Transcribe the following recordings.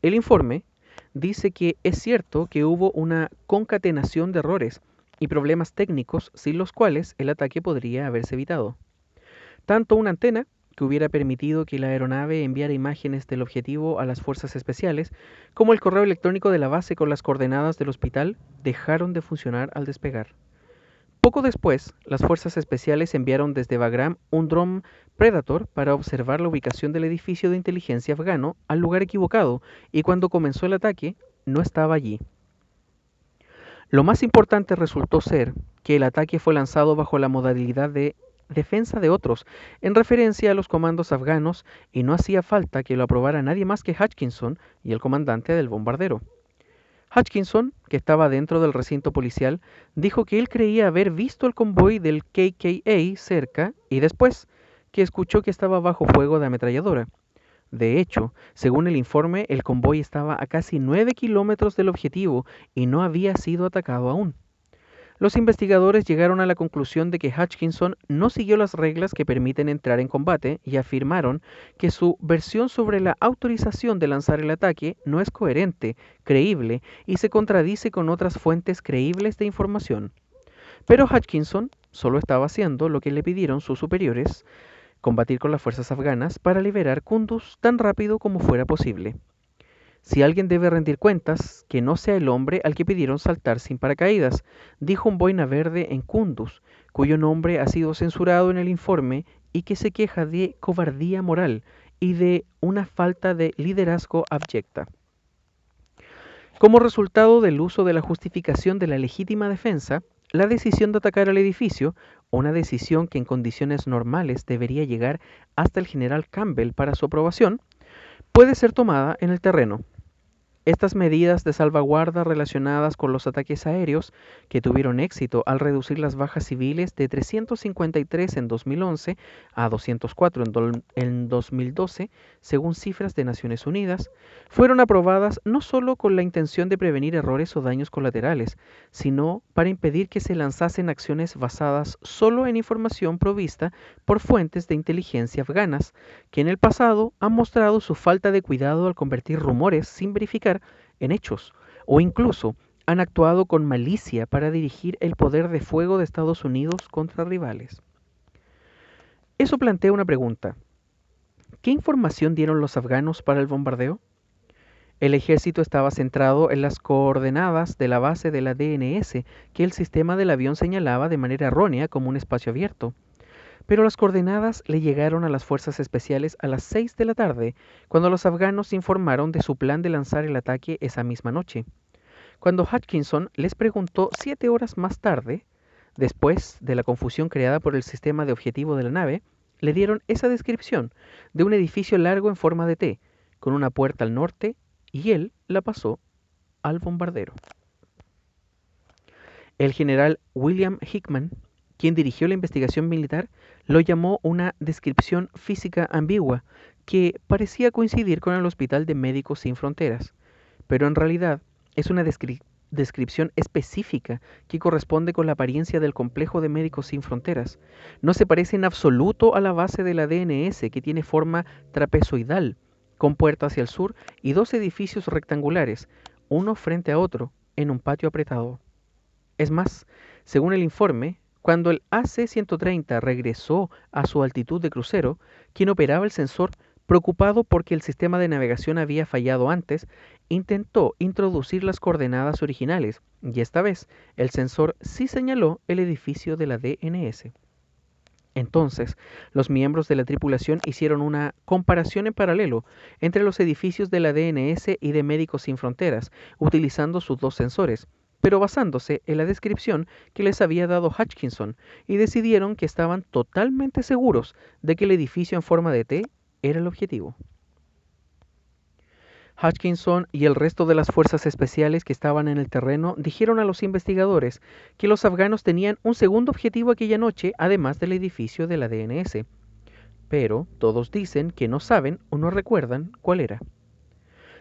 El informe dice que es cierto que hubo una concatenación de errores y problemas técnicos sin los cuales el ataque podría haberse evitado. Tanto una antena, que hubiera permitido que la aeronave enviara imágenes del objetivo a las fuerzas especiales, como el correo electrónico de la base con las coordenadas del hospital dejaron de funcionar al despegar. Poco después, las fuerzas especiales enviaron desde Bagram un dron Predator para observar la ubicación del edificio de inteligencia afgano al lugar equivocado y cuando comenzó el ataque no estaba allí. Lo más importante resultó ser que el ataque fue lanzado bajo la modalidad de defensa de otros, en referencia a los comandos afganos, y no hacía falta que lo aprobara nadie más que Hutchinson y el comandante del bombardero. Hutchinson, que estaba dentro del recinto policial, dijo que él creía haber visto el convoy del KKA cerca y después que escuchó que estaba bajo fuego de ametralladora. De hecho, según el informe, el convoy estaba a casi 9 kilómetros del objetivo y no había sido atacado aún. Los investigadores llegaron a la conclusión de que Hutchinson no siguió las reglas que permiten entrar en combate y afirmaron que su versión sobre la autorización de lanzar el ataque no es coherente, creíble y se contradice con otras fuentes creíbles de información. Pero Hutchinson solo estaba haciendo lo que le pidieron sus superiores, combatir con las fuerzas afganas para liberar Kunduz tan rápido como fuera posible. Si alguien debe rendir cuentas, que no sea el hombre al que pidieron saltar sin paracaídas, dijo un boina verde en Kunduz, cuyo nombre ha sido censurado en el informe y que se queja de cobardía moral y de una falta de liderazgo abyecta. Como resultado del uso de la justificación de la legítima defensa, la decisión de atacar al edificio, una decisión que en condiciones normales debería llegar hasta el general Campbell para su aprobación, puede ser tomada en el terreno. Estas medidas de salvaguarda relacionadas con los ataques aéreos, que tuvieron éxito al reducir las bajas civiles de 353 en 2011 a 204 en 2012, según cifras de Naciones Unidas, fueron aprobadas no solo con la intención de prevenir errores o daños colaterales, sino para impedir que se lanzasen acciones basadas solo en información provista por fuentes de inteligencia afganas, que en el pasado han mostrado su falta de cuidado al convertir rumores sin verificar en hechos, o incluso han actuado con malicia para dirigir el poder de fuego de Estados Unidos contra rivales. Eso plantea una pregunta. ¿Qué información dieron los afganos para el bombardeo? El ejército estaba centrado en las coordenadas de la base de la DNS que el sistema del avión señalaba de manera errónea como un espacio abierto. Pero las coordenadas le llegaron a las fuerzas especiales a las 6 de la tarde, cuando los afganos informaron de su plan de lanzar el ataque esa misma noche. Cuando Hutchinson les preguntó 7 horas más tarde, después de la confusión creada por el sistema de objetivo de la nave, le dieron esa descripción de un edificio largo en forma de T, con una puerta al norte, y él la pasó al bombardero. El general William Hickman, quien dirigió la investigación militar, lo llamó una descripción física ambigua que parecía coincidir con el Hospital de Médicos Sin Fronteras, pero en realidad es una descripción específica que corresponde con la apariencia del complejo de Médicos Sin Fronteras. No se parece en absoluto a la base de la DNS, que tiene forma trapezoidal, con puerta hacia el sur y dos edificios rectangulares, uno frente a otro, en un patio apretado. Es más, según el informe, cuando el AC-130 regresó a su altitud de crucero, quien operaba el sensor, preocupado porque el sistema de navegación había fallado antes, intentó introducir las coordenadas originales, y esta vez el sensor sí señaló el edificio de la DNS. Entonces, los miembros de la tripulación hicieron una comparación en paralelo entre los edificios de la DNS y de Médicos Sin Fronteras, utilizando sus dos sensores, pero basándose en la descripción que les había dado Hutchinson, y decidieron que estaban totalmente seguros de que el edificio en forma de T era el objetivo. Hutchinson y el resto de las fuerzas especiales que estaban en el terreno dijeron a los investigadores que los afganos tenían un segundo objetivo aquella noche, además del edificio de la DNS. Pero todos dicen que no saben o no recuerdan cuál era.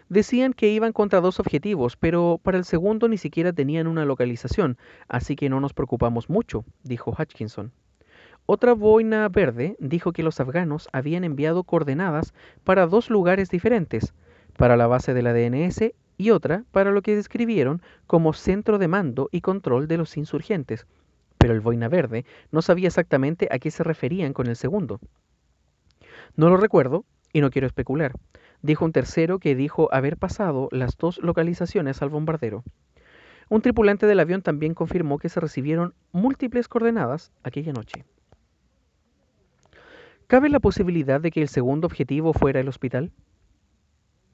Decían que iban contra dos objetivos, pero para el segundo ni siquiera tenían una localización, así que no nos preocupamos mucho, dijo Hutchinson. Otra boina verde dijo que los afganos habían enviado coordenadas para dos lugares diferentes, para la base de la DNS y otra para lo que describieron como centro de mando y control de los insurgentes, pero el Boina Verde no sabía exactamente a qué se referían con el segundo. No lo recuerdo y no quiero especular, dijo un tercero que dijo haber pasado las dos localizaciones al bombardero. Un tripulante del avión también confirmó que se recibieron múltiples coordenadas aquella noche. ¿Cabe la posibilidad de que el segundo objetivo fuera el hospital?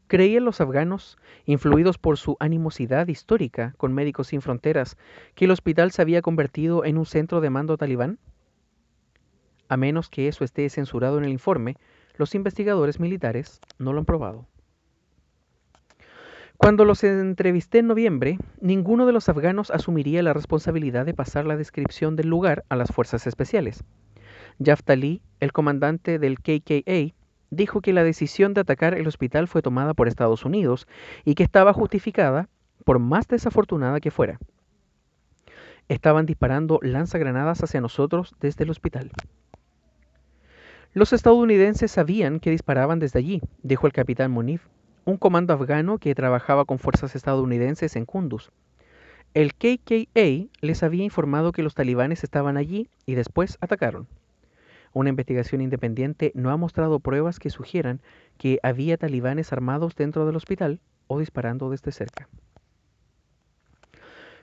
¿Creían los afganos, influidos por su animosidad histórica con Médicos Sin Fronteras, que el hospital se había convertido en un centro de mando talibán? A menos que eso esté censurado en el informe, los investigadores militares no lo han probado. Cuando los entrevisté en noviembre, ninguno de los afganos asumiría la responsabilidad de pasar la descripción del lugar a las fuerzas especiales. Yaftali, el comandante del KKA, dijo que la decisión de atacar el hospital fue tomada por Estados Unidos y que estaba justificada, por más desafortunada que fuera. Estaban disparando lanzagranadas hacia nosotros desde el hospital. Los estadounidenses sabían que disparaban desde allí, dijo el capitán Munif, un comando afgano que trabajaba con fuerzas estadounidenses en Kunduz. El KKA les había informado que los talibanes estaban allí y después atacaron. Una investigación independiente no ha mostrado pruebas que sugieran que había talibanes armados dentro del hospital o disparando desde cerca.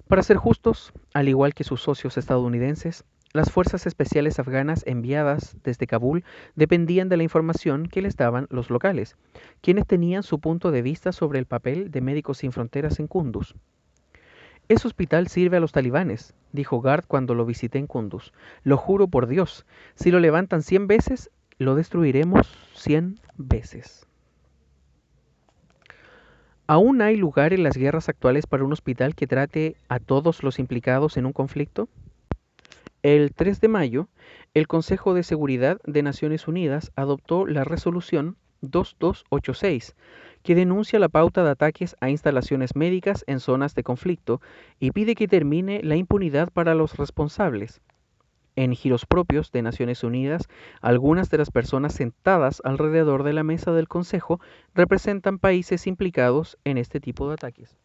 Para ser justos, al igual que sus socios estadounidenses, las fuerzas especiales afganas enviadas desde Kabul dependían de la información que les daban los locales, quienes tenían su punto de vista sobre el papel de Médicos Sin Fronteras en Kunduz. Ese hospital sirve a los talibanes, dijo Gard cuando lo visité en Kunduz. Lo juro por Dios, si lo levantan 100 veces, lo destruiremos 100 veces. ¿Aún hay lugar en las guerras actuales para un hospital que trate a todos los implicados en un conflicto? El 3 de mayo, el Consejo de Seguridad de Naciones Unidas adoptó la resolución 2286, que denuncia la pauta de ataques a instalaciones médicas en zonas de conflicto y pide que termine la impunidad para los responsables. En giros propios de Naciones Unidas, algunas de las personas sentadas alrededor de la mesa del Consejo representan países implicados en este tipo de ataques.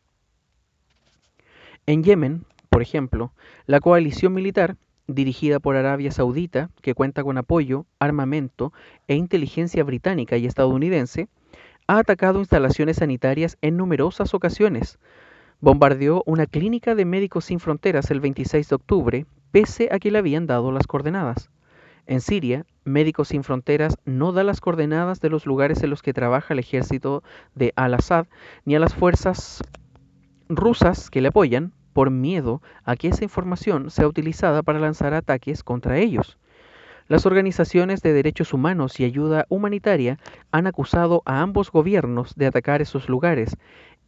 En Yemen, por ejemplo, la coalición militar, dirigida por Arabia Saudita, que cuenta con apoyo, armamento e inteligencia británica y estadounidense, ha atacado instalaciones sanitarias en numerosas ocasiones. Bombardeó una clínica de Médicos Sin Fronteras el 26 de octubre, pese a que le habían dado las coordenadas. En Siria, Médicos Sin Fronteras no da las coordenadas de los lugares en los que trabaja el ejército de Al-Assad ni a las fuerzas rusas que le apoyan, por miedo a que esa información sea utilizada para lanzar ataques contra ellos. Las organizaciones de derechos humanos y ayuda humanitaria han acusado a ambos gobiernos de atacar esos lugares,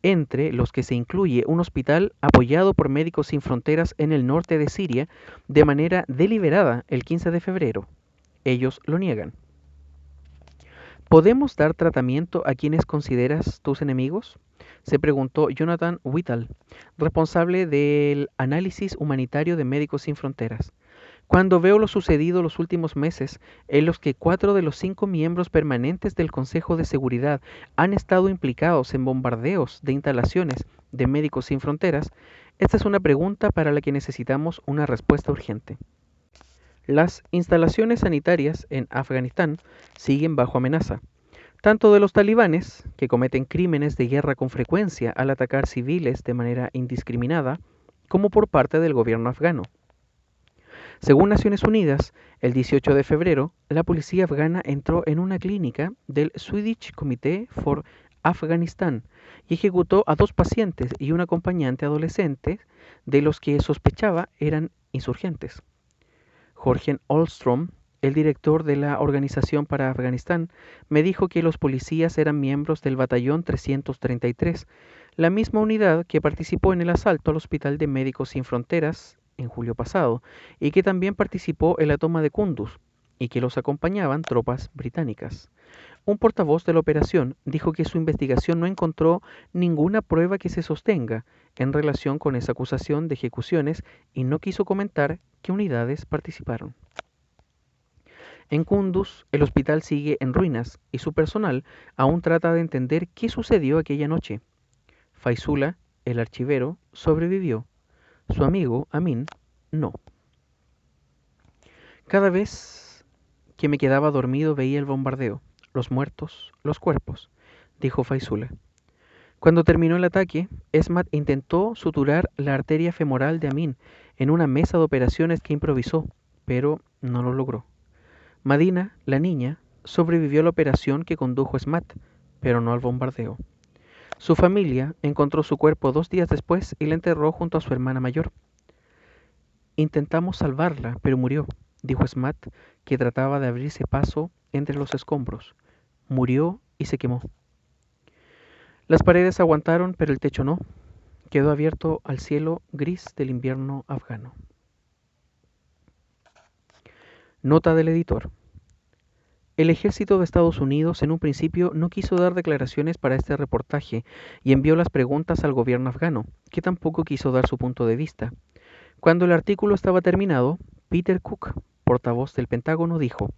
entre los que se incluye un hospital apoyado por Médicos Sin Fronteras en el norte de Siria de manera deliberada el 15 de febrero. Ellos lo niegan. ¿Podemos dar tratamiento a quienes consideras tus enemigos? Se preguntó Jonathan Whittle, responsable del análisis humanitario de Médicos Sin Fronteras. Cuando veo lo sucedido los últimos meses, en los que 4 de los 5 miembros permanentes del Consejo de Seguridad han estado implicados en bombardeos de instalaciones de Médicos Sin Fronteras, esta es una pregunta para la que necesitamos una respuesta urgente. Las instalaciones sanitarias en Afganistán siguen bajo amenaza, tanto de los talibanes, que cometen crímenes de guerra con frecuencia al atacar civiles de manera indiscriminada, como por parte del gobierno afgano. Según Naciones Unidas, el 18 de febrero, la policía afgana entró en una clínica del Swedish Committee for Afghanistan y ejecutó a 2 pacientes y un acompañante adolescente de los que sospechaba eran insurgentes. Jorgen Olstrom, el director de la Organización para Afganistán, me dijo que los policías eran miembros del Batallón 333, la misma unidad que participó en el asalto al Hospital de Médicos Sin Fronteras en julio pasado, y que también participó en la toma de Kunduz, y que los acompañaban tropas británicas. Un portavoz de la operación dijo que su investigación no encontró ninguna prueba que se sostenga en relación con esa acusación de ejecuciones y no quiso comentar qué unidades participaron. En Kunduz, el hospital sigue en ruinas y su personal aún trata de entender qué sucedió aquella noche. Faizullah, el archivero, sobrevivió. Su amigo, Amin, no. Cada vez que me quedaba dormido veía el bombardeo, los muertos, los cuerpos, dijo Faizullah. Cuando terminó el ataque, Esmat intentó suturar la arteria femoral de Amin en una mesa de operaciones que improvisó, pero no lo logró. Madina, la niña, sobrevivió a la operación que condujo Esmat, pero no al bombardeo. Su familia encontró su cuerpo 2 días después y la enterró junto a su hermana mayor. Intentamos salvarla, pero murió, dijo Esmat, que trataba de abrirse paso entre los escombros. Murió y se quemó. Las paredes aguantaron, pero el techo no. Quedó abierto al cielo gris del invierno afgano. Nota del editor. El ejército de Estados Unidos en un principio no quiso dar declaraciones para este reportaje y envió las preguntas al gobierno afgano, que tampoco quiso dar su punto de vista. Cuando el artículo estaba terminado, Peter Cook, portavoz del Pentágono, dijo: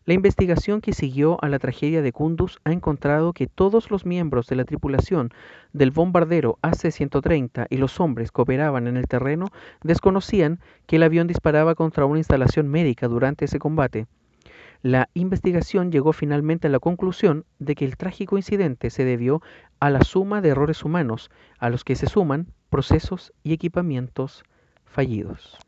la investigación que siguió a la tragedia de Kunduz ha encontrado que todos los miembros de la tripulación del bombardero AC-130 y los hombres que operaban en el terreno desconocían que el avión disparaba contra una instalación médica durante ese combate. La investigación llegó finalmente a la conclusión de que el trágico incidente se debió a la suma de errores humanos, a los que se suman procesos y equipamientos fallidos.